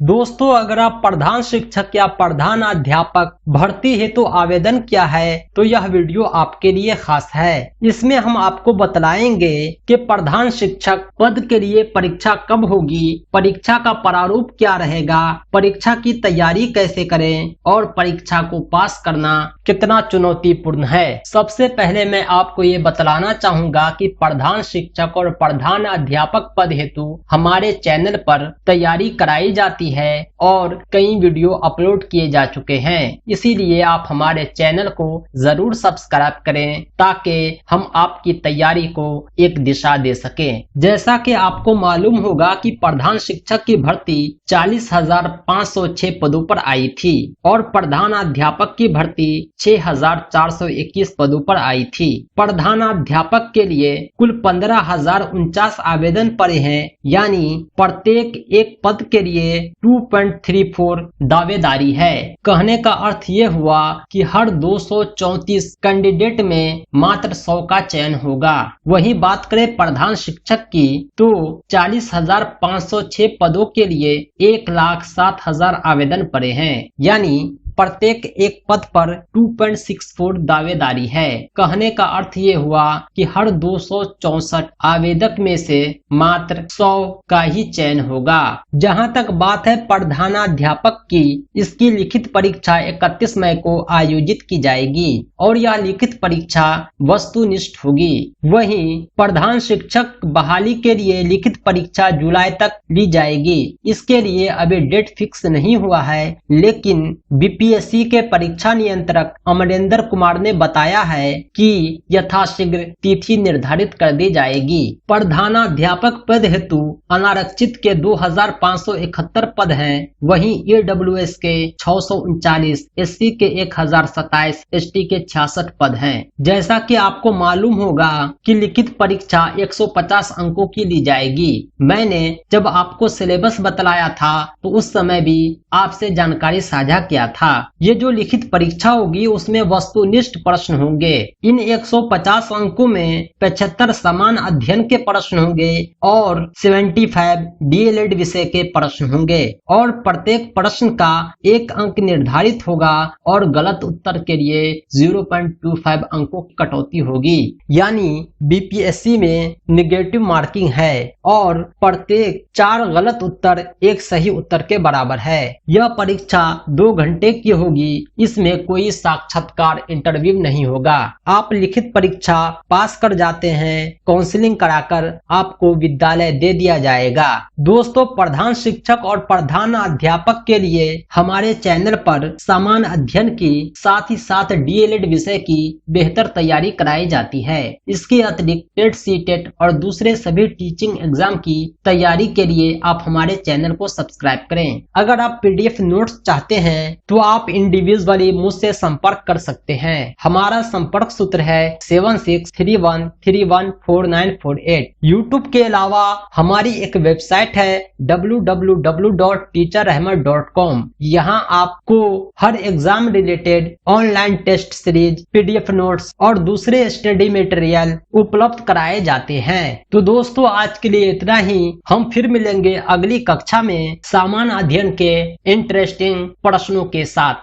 दोस्तों, अगर आप प्रधान शिक्षक या प्रधान अध्यापक भर्ती हेतु आवेदन किया है तो यह वीडियो आपके लिए खास है। इसमें हम आपको बतलाएंगे कि प्रधान शिक्षक पद के लिए परीक्षा कब होगी, परीक्षा का प्रारूप क्या रहेगा, परीक्षा की तैयारी कैसे करें और परीक्षा को पास करना कितना चुनौतीपूर्ण है। सबसे पहले मैं आपको ये बतलाना चाहूंगा कि प्रधान शिक्षक और प्रधान अध्यापक पद हेतु हमारे चैनल पर तैयारी कराई जाती है और कई वीडियो अपलोड किए जा चुके हैं। इसीलिए आप हमारे चैनल को जरूर सब्सक्राइब करें ताकि हम आपकी तैयारी को एक दिशा दे सकें। जैसा कि आपको मालूम होगा कि प्रधान शिक्षक की भर्ती 40,506 पदों पर आई थी और प्रधान अध्यापक की भर्ती 6,421 पदों पर आई थी। प्रधान अध्यापक के लिए कुल 15,049 आवेदन पड़े हैं, यानी प्रत्येक एक पद के लिए 2.34 दावेदारी है। कहने का अर्थ ये हुआ कि हर 234 कैंडिडेट में मात्र 100 का चयन होगा। वहीं बात करें प्रधान शिक्षक की तो 40,506 पदों के लिए 1,07,000 आवेदन पड़े हैं, यानी प्रत्येक एक पद पर 2.64 दावेदारी है। कहने का अर्थ ये हुआ कि हर 264 आवेदक में से मात्र 100 का ही चयन होगा। जहां तक बात है प्रधानाध्यापक की, इसकी लिखित परीक्षा 31 मई को आयोजित की जाएगी और यह लिखित परीक्षा वस्तुनिष्ठ होगी। वहीं प्रधान शिक्षक बहाली के लिए लिखित परीक्षा जुलाई तक ली जाएगी। इसके लिए अभी डेट फिक्स नहीं हुआ है, लेकिन बीपीएससी के परीक्षा नियंत्रक अमरेंद्र कुमार ने बताया है कि यथाशीघ्र तिथि निर्धारित कर दी जाएगी। प्रधानाध्यापक पद हेतु अनारक्षित के 2,571 पद हैं, वहीं ईडब्ल्यूएस के 639, एससी के 1,027, एसटी के 66 पद हैं। जैसा कि आपको मालूम होगा कि लिखित परीक्षा 150 अंकों की ली जाएगी। मैंने जब आपको सिलेबस बतलाया था तो उस समय भी आपसे जानकारी साझा किया था। ये जो लिखित परीक्षा होगी उसमें वस्तुनिष्ठ प्रश्न होंगे। इन 150 अंकों में 75 समान अध्ययन के प्रश्न होंगे और 75 डीएलएड विषय के प्रश्न होंगे और प्रत्येक प्रश्न का 1 अंक निर्धारित होगा और गलत उत्तर के लिए 0.25 अंकों की कटौती होगी। यानी बीपीएससी में निगेटिव मार्किंग है और प्रत्येक 4 गलत उत्तर 1 सही उत्तर के बराबर है। यह परीक्षा 2 घंटे की होगी। इसमें कोई साक्षात्कार इंटरव्यू नहीं होगा। आप लिखित परीक्षा पास कर जाते हैं, काउंसलिंग कराकर आपको विद्यालय दे दिया जाएगा। दोस्तों, प्रधान शिक्षक और प्रधान अध्यापक के लिए हमारे चैनल पर समान अध्ययन की साथ ही साथ डीएलएड विषय की बेहतर तैयारी कराई जाती है। इसके अतिरिक्त टेट, सीटेट और दूसरे सभी टीचिंग एग्जाम की तैयारी के लिए आप हमारे चैनल को सब्सक्राइब करें। अगर आप पीडीएफ नोट्स चाहते हैं तो आप इंडिविजुअली मुझसे संपर्क कर सकते हैं। हमारा संपर्क सूत्र है 7631314948। यूट्यूब के अलावा हमारी एक वेबसाइट है www.teacherahmed.com। यहाँ आपको हर exam related online test series, PDF notes और दूसरे स्टडी मटेरियल उपलब्ध कराए जाते हैं। तो दोस्तों, आज के लिए इतना ही। हम फिर मिलेंगे अगली कक्षा में सामान्य अध्ययन के इंटरेस्टिंग प्रश्नों के साथ।